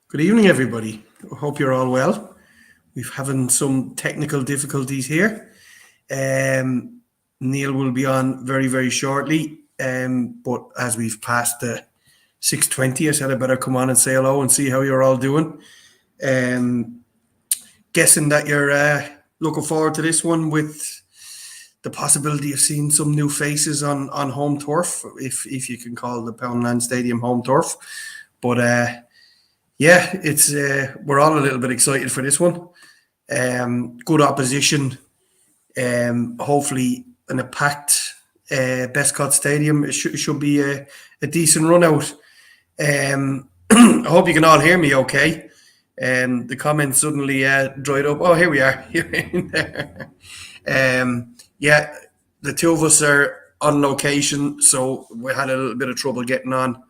Good evening, everybody. I hope you're all well. We've having some technical difficulties here. Um, Neil will be on very, very shortly. But as we've passed the 6:20, I said I better come on and say hello and see how you're all doing. Um, Guessing that you're looking forward to this one with the possibility of seeing some new faces on home turf, if you can call the Poundland Stadium home turf. But yeah, it's we're all a little bit excited for this one. Good opposition. Hopefully, in a packed Bestcott Stadium, it should be a decent run out. I hope you can all hear me okay. The comments suddenly dried up. Oh, here we are. You're in there. Yeah, the two of us are on location, so we had a little bit of trouble getting on,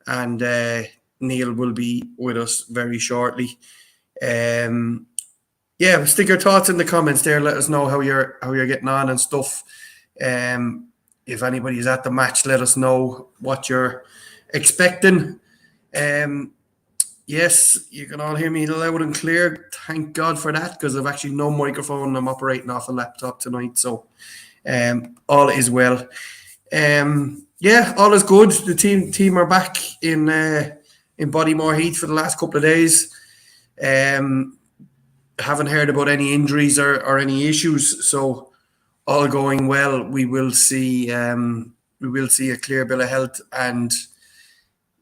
and Neil will be with us very shortly. Um, yeah, stick your thoughts in the comments there. Let us know how you're getting on and stuff. If anybody is at the match, let us know what you're expecting. Um, yes, you can all hear me loud and clear. Thank God for that, because I've actually no microphone. I'm operating off a laptop tonight, so all is well. Yeah, all is good. The team are back in Bodymore Heath for the last couple of days. Haven't heard about any injuries or any issues, so all going well. We will see a clear bill of health, and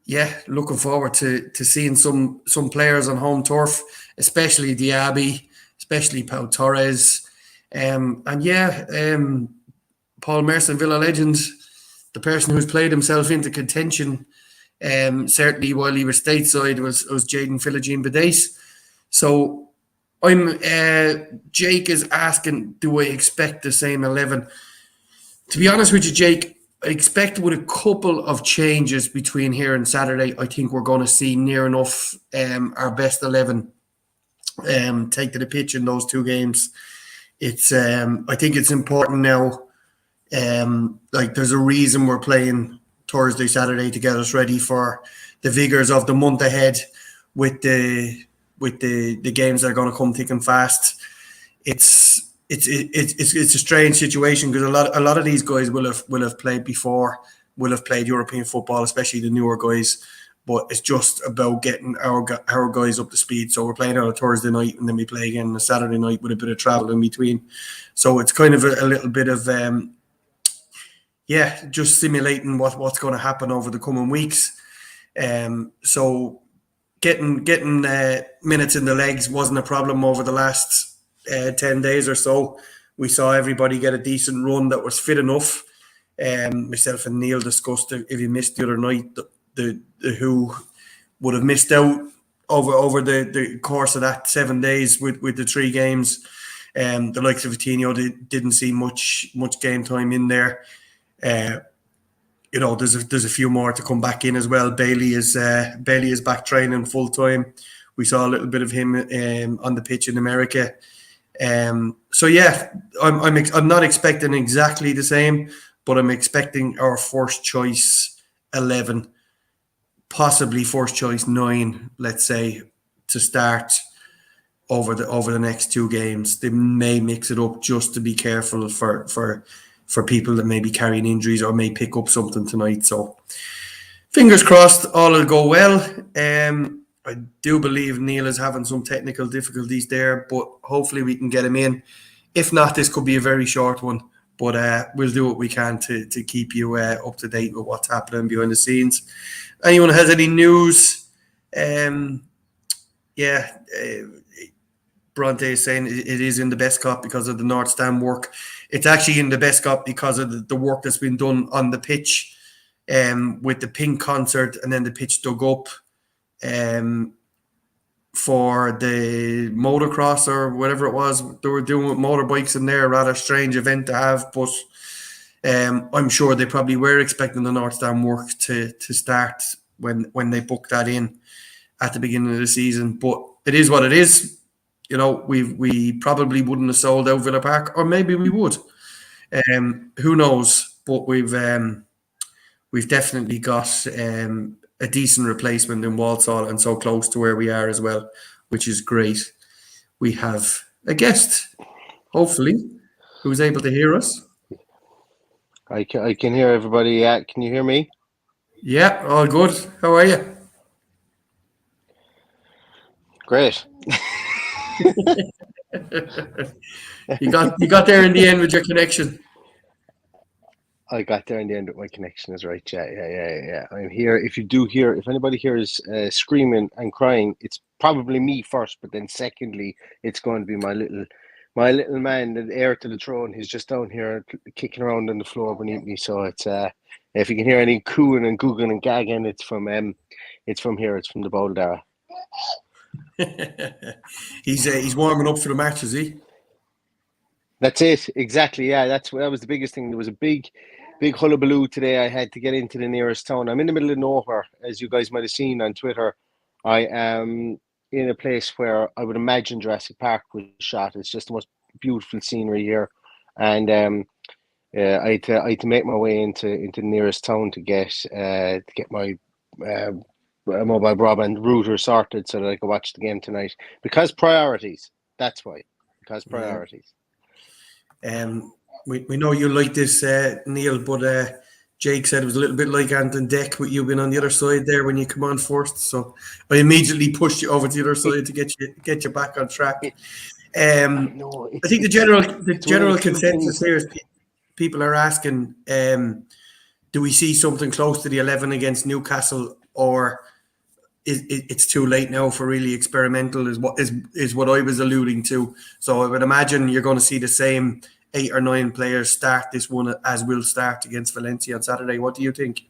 yeah, looking forward to seeing some players on home turf, especially Diaby, especially Pau Torres, and yeah, Paul Merson, Villa legend, the person who's played himself into contention, certainly while he was stateside, was Jaden Philogene Bidace. So I'm Jake is asking, do I expect the same 11? To be honest with you, Jake, I expect with a couple of changes between here and Saturday, I think we're going to see near enough our best 11 take to the pitch in those two games. It's I think it's important now. Like there's a reason we're playing Thursday, Saturday to get us ready for the vigors of the month ahead with the games that are going to come thick and fast. It's a strange situation because a lot of these guys will have played before, will have played European football, especially the newer guys. But it's just about getting our guys up to speed. So we're playing on a Thursday night, and then we play again on a Saturday night with a bit of travel in between. So it's kind of a little bit of just simulating what's going to happen over the coming weeks. So getting minutes in the legs wasn't a problem over the last 10 days or so. We saw everybody get a decent run that was fit enough. Myself and Neil discussed if you missed the other night, the who would have missed out over the course of that 7 days with the three games. The likes of Vitinho didn't see much game time in there. There's a few more to come back in as well. Bailey is back training full time. We saw a little bit of him on the pitch in America. So yeah, I'm not expecting exactly the same, but I'm expecting our first choice 11, possibly first choice 9, let's say, to start over the next two games. They may mix it up just to be careful for people that may be carrying injuries or may pick up something tonight. So fingers crossed, all will go well. I do believe Neil is having some technical difficulties there, but hopefully we can get him in. If not, this could be a very short one, but we'll do what we can to keep you up to date with what's happening behind the scenes. Anyone has any news? Bronte is saying it is in the best cup because of the North Stand work. It's actually in the best cup because of the work that's been done on the pitch with the Pink concert and then the pitch dug up for the motocross or whatever it was they were doing with motorbikes in there. A rather strange event to have, but I'm sure they probably were expecting the North Stand work to start when they booked that in at the beginning of the season. But it is what it is. We probably wouldn't have sold out Villa Park, or maybe we would. Who knows? But we've definitely got a decent replacement in Walsall and so close to where we are as well, which is great. We have a guest, hopefully, who's able to hear us. I can hear everybody. Yeah, can you hear me? Yeah, all good. How are you? Great. You got there in the end with your connection. I got there in the end. My connection is right. Yeah. I'm here. If anybody hears screaming and crying, it's probably me first, but then secondly, it's going to be my little man, the heir to the throne. He's just down here kicking around on the floor beneath me. So it's if you can hear any cooing and googling and gagging, it's from here. It's from the boulder. He's warming up for the match, is he? That's it. Exactly. Yeah, that was the biggest thing. There was a big hullabaloo today. I had to get into the nearest town. I'm in the middle of nowhere, as you guys might have seen on Twitter. I am in a place where I would imagine Jurassic Park was shot. It's just the most beautiful scenery here, and I had to make my way into the nearest town to get my uh, mobile broadband router sorted so that I could watch the game tonight. Because priorities. That's why. Because Yeah. priorities. We know you like this, Neil, but Jake said it was a little bit like Anton Deck, with you being on the other side there when you come on first. So I immediately pushed you over to the other side to get you back on track. I Um, know I think the it's one of the general few consensus things. here is people are asking, do we see something close to the 11 against Newcastle, or it's too late now for really experimental? Is what I was alluding to. So I would imagine you're going to see the same 8 or 9 players start this one as will start against Valencia on Saturday. What do you think?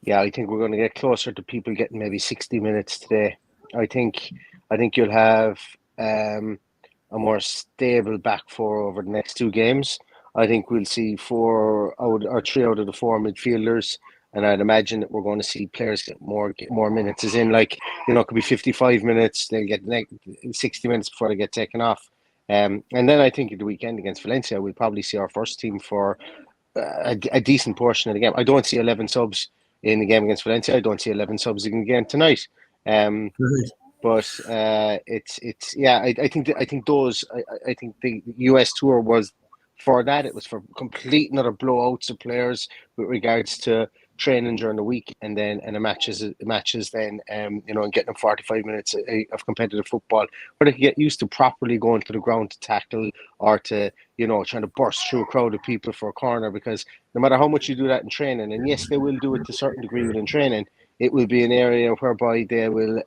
Yeah, I think we're going to get closer to people getting maybe 60 minutes today. I think I think you'll have a more stable back four over the next two games. I think we'll see four out or three out of the four midfielders, and I'd imagine that we're going to see players get more minutes. As in, like, it could be 55 minutes. They'll get 60 minutes before they get taken off. And then I think at the weekend against Valencia, we'll probably see our first team for a decent portion of the game. I don't see 11 subs in the game against Valencia. I don't see 11 subs in the game tonight. Um, Right. but it's yeah. I think the US tour was for that. It was for complete another blowouts of players with regards to training during the week, and then and the matches then and getting them 45 minutes of competitive football where they can get used to properly going to the ground to tackle or to trying to burst through a crowd of people for a corner, because no matter how much you do that in training, and yes, they will do it to a certain degree within training, it will be an area whereby they will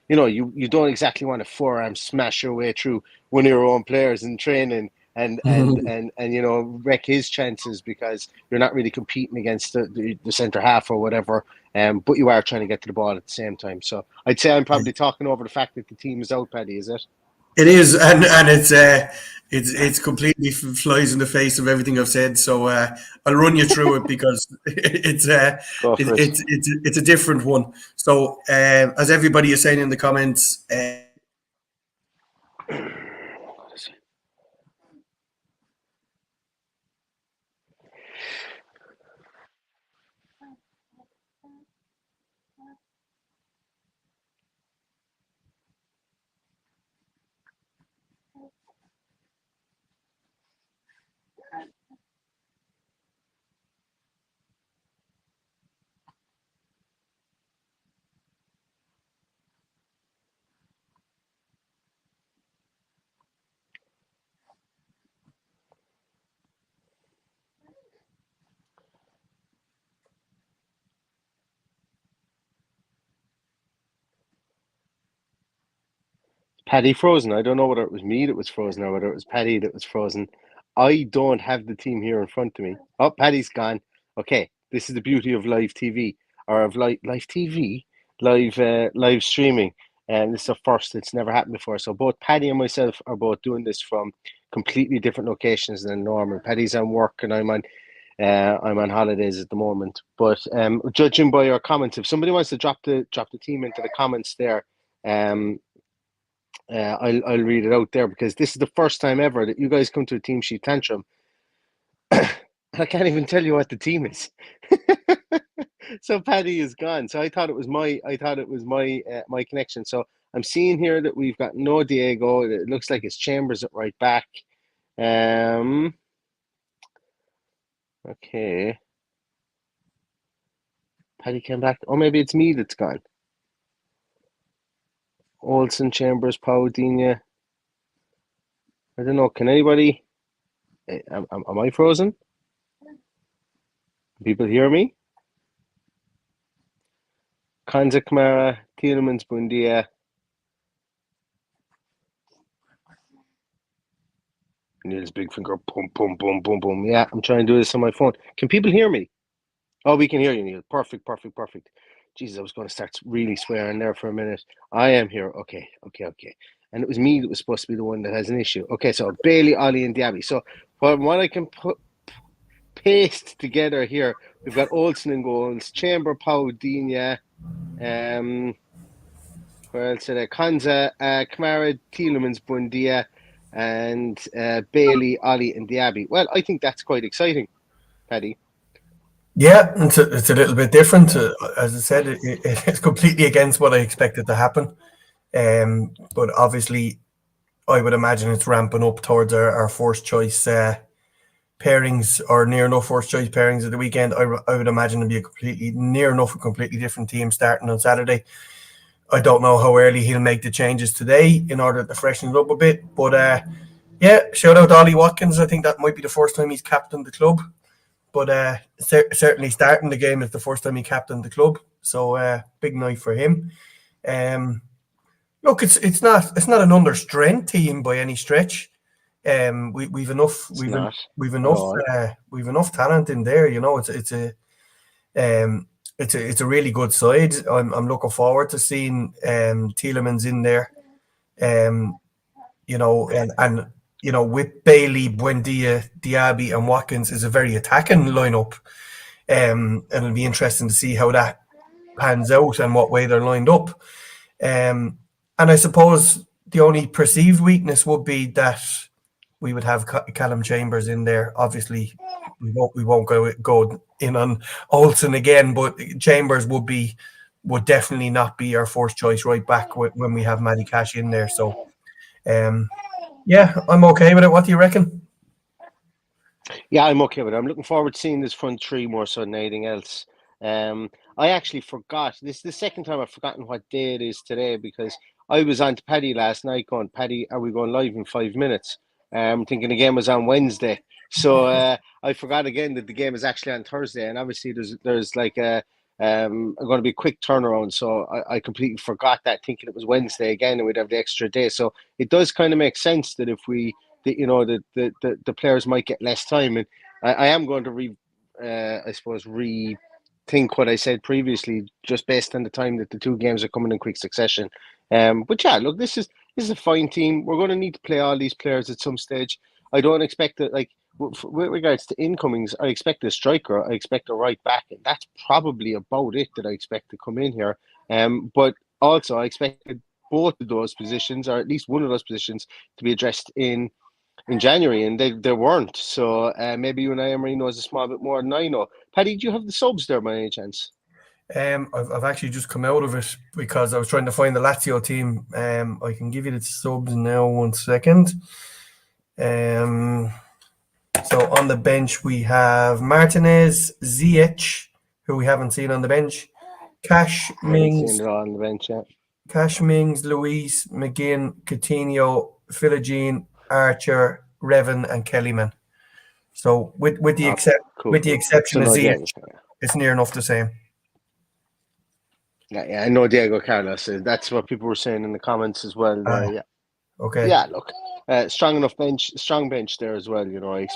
you don't exactly want to forearm smash your way through one of your own players in training and wreck his chances because you're not really competing against the centre half or whatever. But you are trying to get to the ball at the same time. So I'd say I'm probably talking over the fact that the team is out, Paddy. Is it? It is, and it's completely flies in the face of everything I've said. So I'll run you through it because Go for it. it's a different one. So as everybody is saying in the comments, Paddy frozen. I don't know whether it was me that was frozen or whether it was Paddy that was frozen. I don't have the team here in front of me. Oh, Paddy's gone. Okay, this is the beauty of live TV or of live TV, live streaming, and this is a first. It's never happened before. So both Paddy and myself are both doing this from completely different locations than normal. Paddy's on work and I'm on holidays at the moment. But judging by your comments, if somebody wants to drop the team into the comments there, um, I'll read it out there because this is the first time ever that you guys come to a team sheet tantrum. I can't even tell you what the team is. So Paddy is gone. So I thought it was my connection. So I'm seeing here that we've got no Diego. It looks like it's Chambers at right back. Okay. Paddy came back. Or maybe it's me that's gone. Olsen, Chambers, Paudinia. I don't know. Can anybody? Am I frozen? Can people hear me? Kanza Kamara, Tielemans, Bundia. Neil's big finger. Boom, boom, boom, boom, boom. Yeah, I'm trying to do this on my phone. Can people hear me? Oh, we can hear you, Neil. Perfect, perfect, perfect. Jesus, I was going to start really swearing there for a minute. I am here. Okay. And it was me that was supposed to be the one that has an issue. Okay, so Bailey, Ollie, and Diaby. So from what I can paste together here, we've got Olsen in goals, Chamber, Pau, Dinya, where else? Kanza, Kamara, Tielemans, Bundia, and Bailey, Ollie, and Diaby. Well, I think that's quite exciting, Paddy. Yeah, it's a little bit different. As I said, it's completely against what I expected to happen. But obviously, I would imagine it's ramping up towards our first choice pairings or near enough first choice pairings of the weekend. I would imagine it'd be a completely different team starting on Saturday. I don't know how early he'll make the changes today in order to freshen it up a bit. But yeah, shout out to Ollie Watkins. I think that might be the first time he's captained the club. But certainly starting the game is the first time he captained the club. So big night for him. Look, it's not an under strength team by any stretch. We've enough talent in there. You know, it's a really good side. I'm looking forward to seeing Tielemans in there. You know, and you know, with Bailey, Buendia, Diaby, and Watkins is a very attacking lineup. And it'll be interesting to see how that pans out and what way they're lined up. And I suppose the only perceived weakness would be that we would have Callum Chambers in there. Obviously, we won't go in on Olsen again, but Chambers would definitely not be our first choice right back when we have Matty Cash in there. So, yeah, I'm okay with it. What do you reckon? Yeah, I'm okay with it. I'm looking forward to seeing this front three more so than anything else. I actually forgot. This is the second time I've forgotten what day it is today because I was on to Paddy last night going, Paddy, are we going live in 5 minutes? Thinking the game was on Wednesday. So I forgot again that the game is actually on Thursday. And obviously there's like going to be a quick turnaround. So I completely forgot that, thinking it was Wednesday again and we'd have the extra day. So it does kind of make sense that if we, the players might get less time. And I am going to rethink what I said previously, just based on the time that the two games are coming in quick succession. But yeah, look, this is a fine team. We're going to need to play all these players at some stage. I don't expect that, like, with regards to incomings, I expect a striker, I expect a right back, and that's probably about it that I expect to come in here. But also I expected both of those positions, or at least one of those positions, to be addressed in January, and they weren't. So maybe you and Emery knows a small bit more than I know. Paddy, do you have the subs there by any chance? I've actually just come out of it because I was trying to find the Lazio team. I can give you the subs now. 1 second. So on the bench we have Martinez, Ziyech, who we haven't seen on the bench, Cash, Mings, seen it all on the bench yet. Cash, Mings, Luis, McGinn, Coutinho, Philogene, Archer, Revan, and Kellyman. So with the exception of Ziyech, it's near enough the same. Yeah, I know Diego Carlos. That's what people were saying in the comments as well. Yeah. Okay. Yeah, look, strong bench there as well. You know, I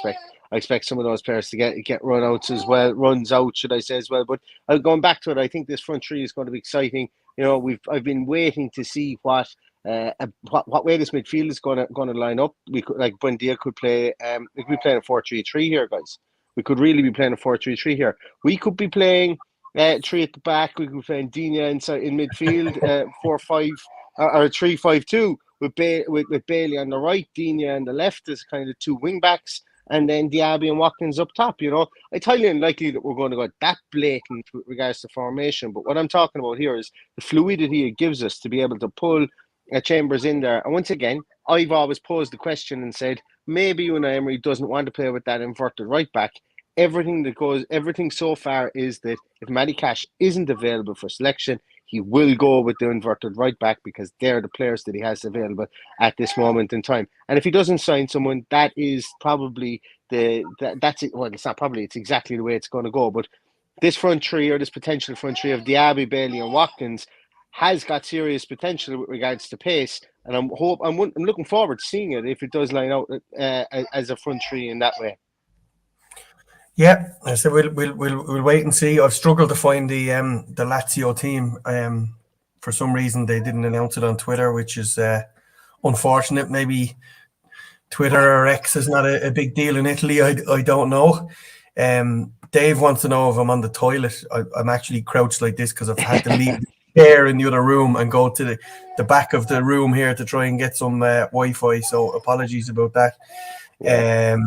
expect some of those players to get runs out, should I say as well. But going back to it, I think this front three is going to be exciting. You know, I've been waiting to see what way this midfield is going to line up. We could, like, Buendia could play. We could be playing a 4-3-3 here, guys. We could really be playing a 4-3-3 here. We could be playing 3 at the back. We could be playing Dinya inside in midfield, 4-5 or 3-5-2 with Bailey on the right, Dinya on the left as kind of two wing backs, and then Diaby and Watkins up top. It's highly unlikely that we're going to go that blatant with regards to formation. But what I'm talking about here is the fluidity it gives us to be able to pull Chambers in there. And once again, I've always posed the question and said maybe Unai Emery doesn't want to play with that inverted right back. Everything so far is that if Matty Cash isn't available for selection, he will go with the inverted right back because they're the players that he has available at this moment in time. And if he doesn't sign someone, that is probably that's it. Well, it's not probably, it's exactly the way it's going to go. But this front three, or this potential front three of Diaby, Bailey, and Watkins, has got serious potential with regards to pace. And I'm looking forward to seeing it if it does line out as a front three in that way. Yeah, so we'll wait and see. I've struggled to find the Lazio team. For some reason, they didn't announce it on Twitter, which is unfortunate. Maybe Twitter or X is not a big deal in Italy. I don't know. Dave wants to know if I'm on the toilet. I'm actually crouched like this because I've had to leave the chair in the other room and go to the back of the room here to try and get some Wi-Fi. So apologies about that. Yeah.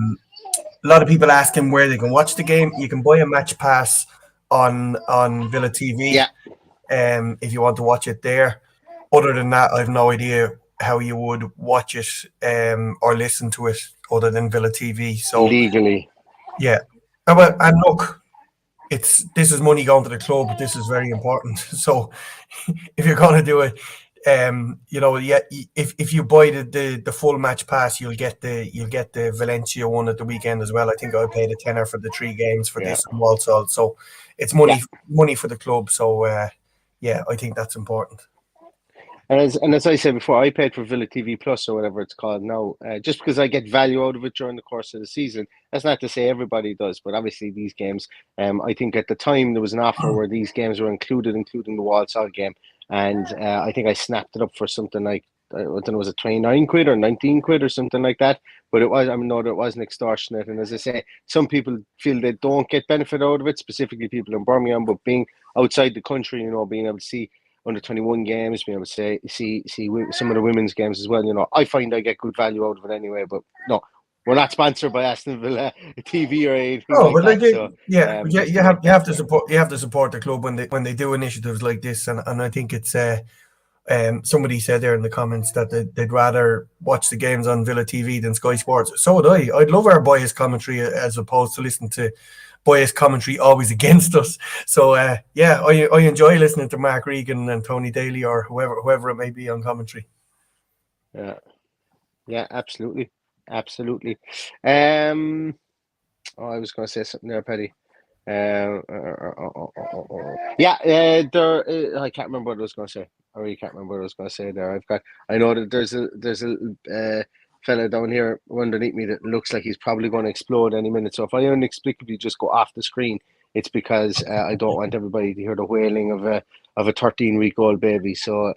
A lot of people asking where they can watch the game. You can buy a match pass on Villa TV. Yeah. If you want to watch it there. Other than that, I have no idea how you would watch it or listen to it other than Villa TV. So legally. Yeah. And look, this is money going to the club. This is very important. So if you're going to do it, if you buy the full match pass, you'll get the Valencia one at the weekend as well. I think I paid a tenner for the 3 games for this and Walsall. So it's money for the club. So I think that's important. And as I said before, I paid for Villa TV Plus or whatever it's called now, just because I get value out of it during the course of the season. That's not to say everybody does, but obviously these games, I think at the time there was an offer where these games were included, including the Walsall game. And I think I snapped it up for something like, I don't know, was it 29 quid or 19 quid or something like that? But it wasn't extortionate. And as I say, some people feel they don't get benefit out of it, specifically people in Birmingham, but being outside the country, being able to see under 21 games, being able to see some of the women's games as well. I find I get good value out of it anyway. But no, we're not sponsored by Aston Villa TV or anything like that. You have to support. You have to support the club when they do initiatives like this, and I think it's. Somebody said there in the comments that they'd rather watch the games on Villa TV than Sky Sports. So would I. I'd love our biased commentary as opposed to listening to biased commentary always against us. So I enjoy listening to Mark Regan and Tony Daly or whoever it may be on commentary. Yeah, absolutely. I was going to say something there, Paddy. I can't remember what I was going to say. I really can't remember what I was going to say there. I know that there's a fella down here underneath me that looks like he's probably going to explode any minute. So if I inexplicably just go off the screen, it's because I don't want everybody to hear the wailing of a 13-week-old baby. So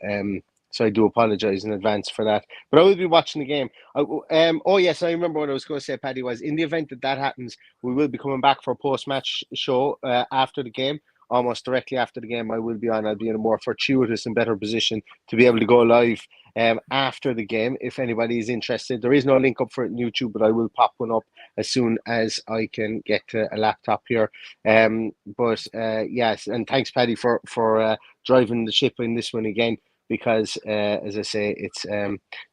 I do apologise in advance for that. But I will be watching the game. I remember what I was going to say, Paddy, was in the event that happens, we will be coming back for a post-match show after the game. Almost directly after the game, I'll be in a more fortuitous and better position to be able to go live after the game. If anybody is interested, there is no link up for it on YouTube, but I will pop one up as soon as I can get a laptop here. Yes, and thanks, Paddy, for driving the ship in this one again. Because, as I say, it's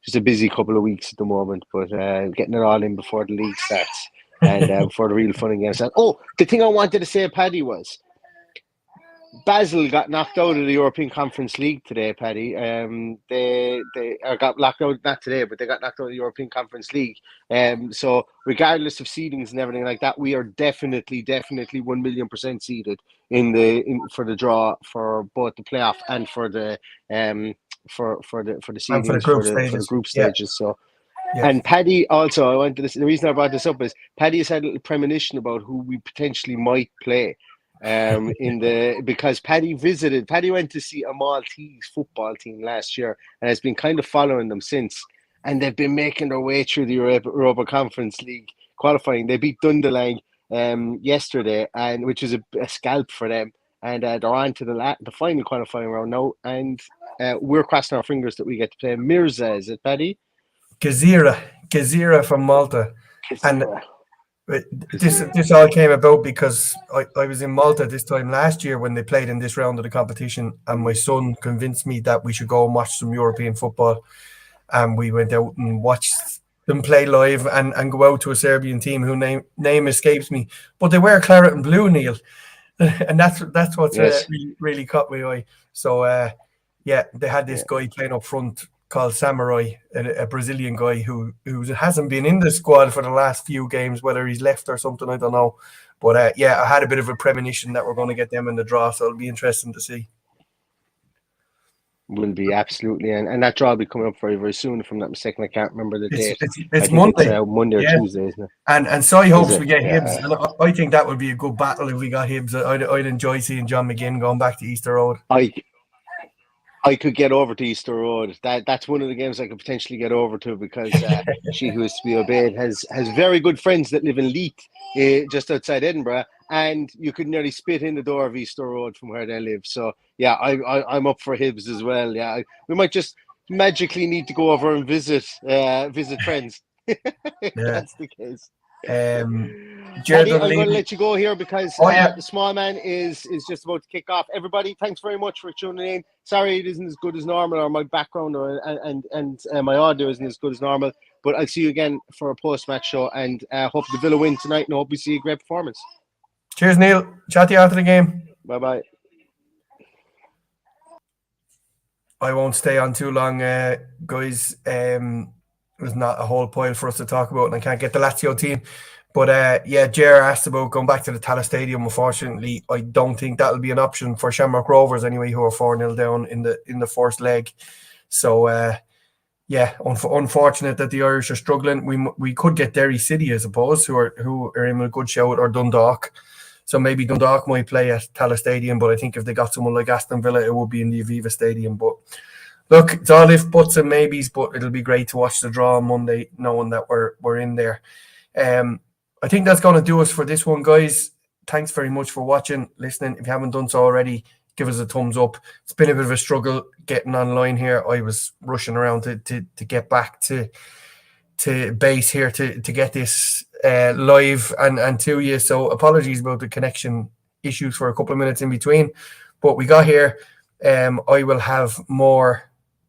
just a busy couple of weeks at the moment, but getting it all in before the league starts and before the real fun again starts. Oh, the thing I wanted to say, Paddy, was Basel got knocked out of the European Conference League today, Paddy. They got knocked out, not today, but they got knocked out of the European Conference League. So regardless of seedings and everything like that, we are definitely 1,000,000% seeded for the draw for both the playoff and for the for the seedings for the group stages. Yeah. So. Yeah. And Paddy also, the reason I brought this up is Paddy has had a little premonition about who we potentially might play. Because Paddy went to see a Maltese football team last year and has been kind of following them since, and they've been making their way through the Europa Conference League qualifying. They beat Dundalk yesterday, and which was a scalp for them, and they're on to the final qualifying round now, and we're crossing our fingers that we get to play Mirza. Is it, Paddy? Gezira from Malta. Gezira. This all came about because I was in Malta this time last year when they played in this round of the competition, and my son convinced me that we should go and watch some European football, and we went out and watched them play live and go out to a Serbian team whose name escapes me, but they wear claret and blue, Neil, and that's what's really caught my eye. So they had this guy playing up front called Samurai, a Brazilian guy who hasn't been in the squad for the last few games, whether he's left or something, I don't know. But I had a bit of a premonition that we're going to get them in the draw, so it'll be interesting to see. Will be, absolutely, and that draw will be coming up very, very soon. If I'm not mistaken, I can't remember the date. It's Monday. It's Monday or Tuesday, isn't it? And Cy hopes we get Hibs, and I think that would be a good battle if we got Hibs. I'd enjoy seeing John McGinn going back to Easter Road. I could get over to Easter Road. That's one of the games I could potentially get over to, because she who is to be obeyed has very good friends that live in Leith, just outside Edinburgh, and you could nearly spit in the door of Easter Road from where they live. So yeah, I'm up for Hibs as well. Yeah, we might just magically need to go over and visit friends. That's the case. Jared, I'm going to let you go here because the small man is just about to kick off. Everybody, thanks very much for tuning in. Sorry it isn't as good as normal, or my background and my audio isn't as good as normal, but I'll see you again for a post-match show, and hope the Villa win tonight, and hope we see a great performance. Cheers, Neil. Chat to you after the game. Bye-bye. I won't stay on too long, guys. There's not a whole pile for us to talk about, and I can't get the Lazio team. But Ger asked about going back to the Tala Stadium. Unfortunately, I don't think that'll be an option for Shamrock Rovers anyway, who are 4-0 down in the first leg. So unfortunate that the Irish are struggling. We could get Derry City, I suppose, who are in a good shout, or Dundalk. So maybe Dundalk might play at Tala Stadium, but I think if they got someone like Aston Villa, it would be in the Aviva Stadium. But look, it's all if buts and maybes, but it'll be great to watch the draw on Monday, knowing that we're in there. I think that's going to do us for this one, guys. Thanks very much for watching, listening. If you haven't done so already, give us a thumbs up. It's been a bit of a struggle getting online here. I was rushing around to get back to base here to get this live and to you. So apologies about the connection issues for a couple of minutes in between, but we got here. I will have more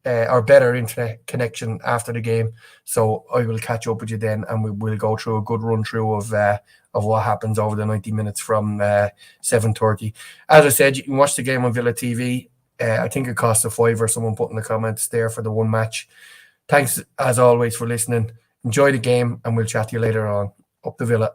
or better internet connection after the game, so I will catch up with you then, and we will go through a good run through of what happens over the 90 minutes from 7:30. As I said, you can watch the game on Villa TV. I think it costs a £5. Someone put in the comments there for the one match. Thanks as always for listening. Enjoy the game, and we'll chat to you later on. Up the Villa.